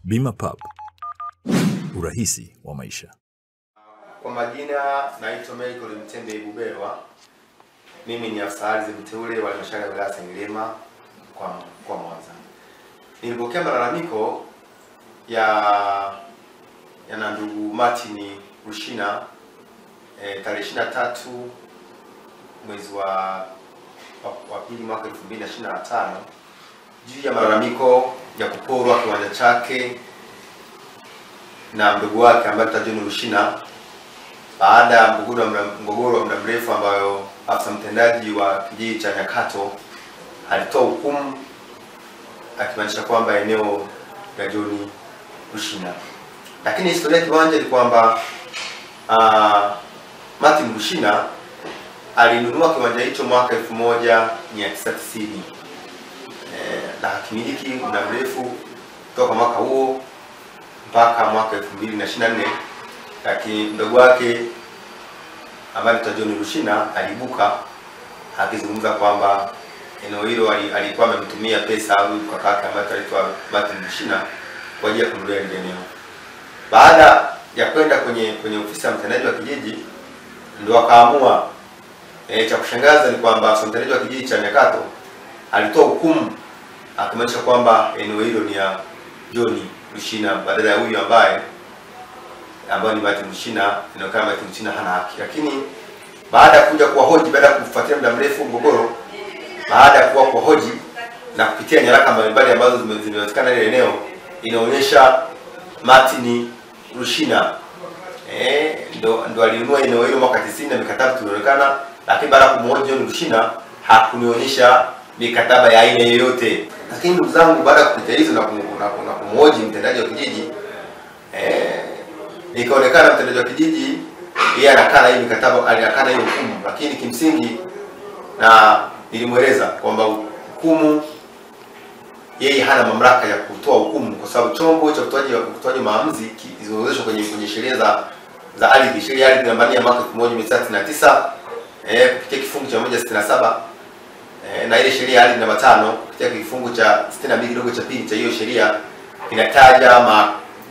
Bima Pub, urahisi wa maisha. Kwa majina naitwa Michael Mtembe Buberwa. Mimi ni afisa ardhi mteule wa halmashauri ya wilaya Sengerema kwa Mwanza. Nilipokea malalamiko ya ndugu Martin Rushina tarehe 23 mwezi wa pili mwaka 2025 juu ya malalamiko ya kuporwa kiwanja chake na mdogo wake ambaye John Rushina, baada ya mgogoro wa muda mrefu ambayo afisa mtendaji wa kijiji cha Nyakato alitoa hukumu akimaanisha kwamba eneo la John Rushina. Lakini historia ya kiwanja ni kwamba Martin Rushina alinunua kiwanja hicho mwaka 1990 na hakimiliki muda mrefu kutoka mwaka huo mpaka mwaka 2024, lakini mdogo wake ambaye ni John Rushina alibuka akizungumza kwamba eneo hilo alikuwa amemtumia pesa au kwa kaka ambaye anaitwa Martin Rushina kwa ajili ya kununulia ile eneo. Baada ya kwenda kwenye ofisi ya mtendaji wa kijiji, ndio akaamua. Cha kushangaza ni kwamba mtendaji wa kijiji cha Nyakato alitoa hukumu akimaanisha kwamba eneo hilo ni ya John Rushina badala ya huyu ambaye ni Martin Rushina. Inaonekana Martin Rushina hana haki. Lakini baada ya kuja kuwahoji, baada ya kufuatia muda mrefu mgogoro, baada ya kuwahoji na kupitia nyaraka mbalimbali ambazo zimepatikana ile eneo, inaonyesha Martin Rushina ndo alinunua eneo hilo mwaka 90 na mikataba tulionekana, lakini baada ya kumhoji John Rushina hakunionyesha mikataba ya aina yoyote. Lakini ndugu zangu, baada ya kupitia hizo na kumhoji mtendaji wa kijiji, ikaonekana mtendaji wa kijiji yeye anakana hii mikataba, anakana hiyo hukumu. Lakini kimsingi na nilimweleza kwamba hukumu yeye hana mamlaka ya kutoa hukumu, kwa sababu chombo cha utoaji maamuzi kilizoozeshwa kwenye sheria za ardhi, sheria ya ardhi namba 4 ya mwaka 1999 kupitia kifungu cha 167 na ile sheria ya ardhi namba 5 kupitia kifungu cha 62 kidogo cha pili cha hiyo sheria inataja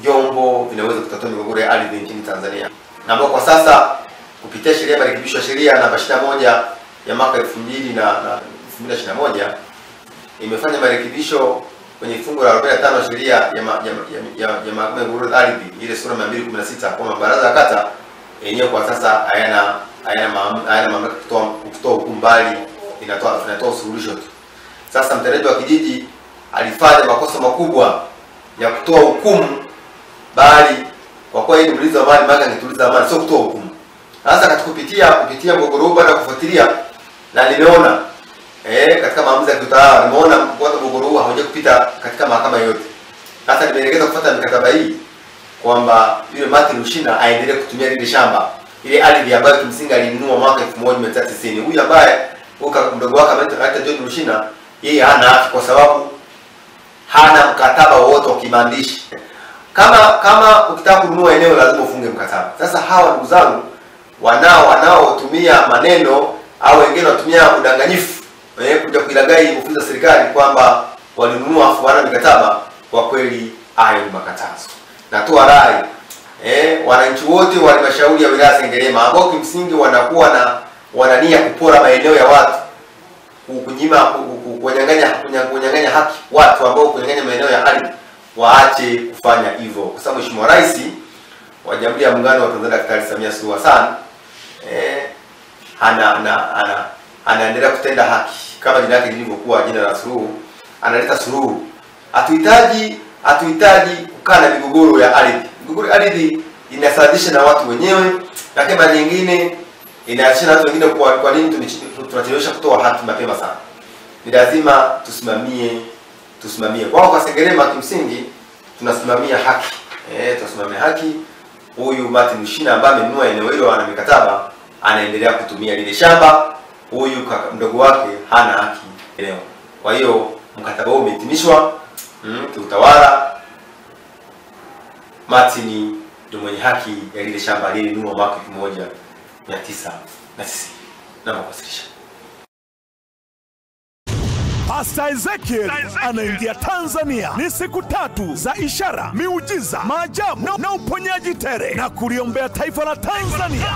vyombo vinaweza kutatua migogoro ya ardhi nchini Tanzania, na ambao kwa sasa kupitia sheria marekebisho ya sheria namba 21 ya mwaka 2021 imefanya marekebisho kwenye fungu la 45 ya sheria ya mahakama ya migogoro ya ardhi ile sura 216 kwamba baraza la kata yenyewe kwa sasa hayana mamlaka kutoa hukumu, bali inatoa suluhisho tu. Sasa mtendaji wa kijiji alifanya makosa makubwa ya kutoa hukumu, bali kwa kuwa yeye ni mlinzi wa mali, maana angetuliza amani, sio kutoa hukumu. Sasa kupitia mgogoro huu, baada ya kufuatilia na nimeona katika maamuzi ya kiutawala, nimeona kwa mgogoro huu hauja kupita katika mahakama yote. Sasa nimeelekeza kufuata mikataba hii kwamba yule Martin Rushina aendelee kutumia ile shamba, ile ardhi ambayo kimsingi alinunua mwaka 1990. Huyu ambaye mdogo wake anaitwa John Rushina, yeye hana haki kwa sababu hana mkataba wowote wa kimaandishi. Kama ukitaka kununua eneo lazima ufunge mkataba. Sasa hawa ndugu zangu wanaotumia maneno au wengine wanatumia udanganyifu kuja kuilaghai ofisi za serikali kwamba walinunua afu wana mikataba, kwa kweli hayo ni makatazo. Natoa rai wananchi wote wa halmashauri ya wilaya Sengerema ambao kimsingi wana nia kupora maeneo ya watu, kunyang'anya haki watu ambao kunyang'anya maeneo ya ardhi, waache kufanya hivyo, kwa sababu Mheshimiwa Rais wa Jamhuri ya Muungano wa Tanzania Daktari Samia Suluhu Hassan anaendelea kutenda haki kama jina lake lilivyokuwa, jina la suluhu, analeta suluhu. Hatuhitaji kukaa na migogoro ya ardhi. Migogoro ya ardhi inasababisha na watu wenyewe, lakini mara nyingine inaachia na watu wengine. Kwa nini tunachelewesha kutoa haki mapema sana? Ni lazima tusimamie. Kwa Sengerema kimsingi tunasimamia haki. Tunasimamia haki. Huyu Martin Rushina ambaye amenunua eneo hilo ana mikataba, anaendelea kutumia lile shamba. Huyu mdogo wake hana haki eneo. Kwa hiyo mkataba huu umehitimishwa kiutawala. Martin ndio mwenye haki ya lile shamba aliyenunua mwaka 1990 na kuwasilisha. Pastor Ezekiel anaingia Tanzania. Ni siku 3 za ishara, miujiza, maajabu na uponyaji tere, na kuliombea taifa la Tanzania.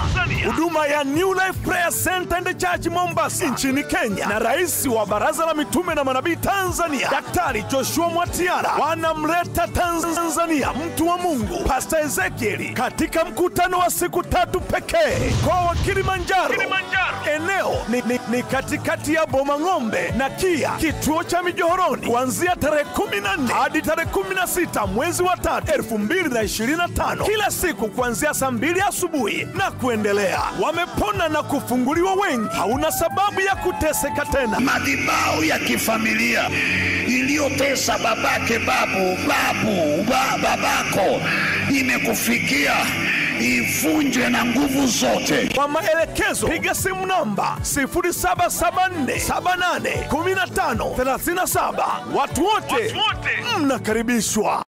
Huduma ya New Life Prayer Center and Church Mombasa nchini Kenya na rais wa Baraza la Mitume na Manabii Tanzania Daktari Joshua Mwatiara wanamleta Tanzania mtu wa Mungu Pastor Ezekiel katika mkutano wa siku 3 pekee kwa Kilimanjaro. Eneo ni katikati ya Bomang'ombe na Kia, kituo cha Mijohoroni, kuanzia tarehe 14 hadi tarehe 16 mwezi wa 3 2025, kila siku kuanzia saa 2 asubuhi na kuendelea. Wamepona na kufunguliwa wengi. Hauna sababu ya kuteseka tena. Madhabahu ya kifamilia iliyotesa babake babako imekufikia, ivunjwe na nguvu zote. Kwa maelekezo piga simu namba 0774781537. Watu wote mnakaribishwa.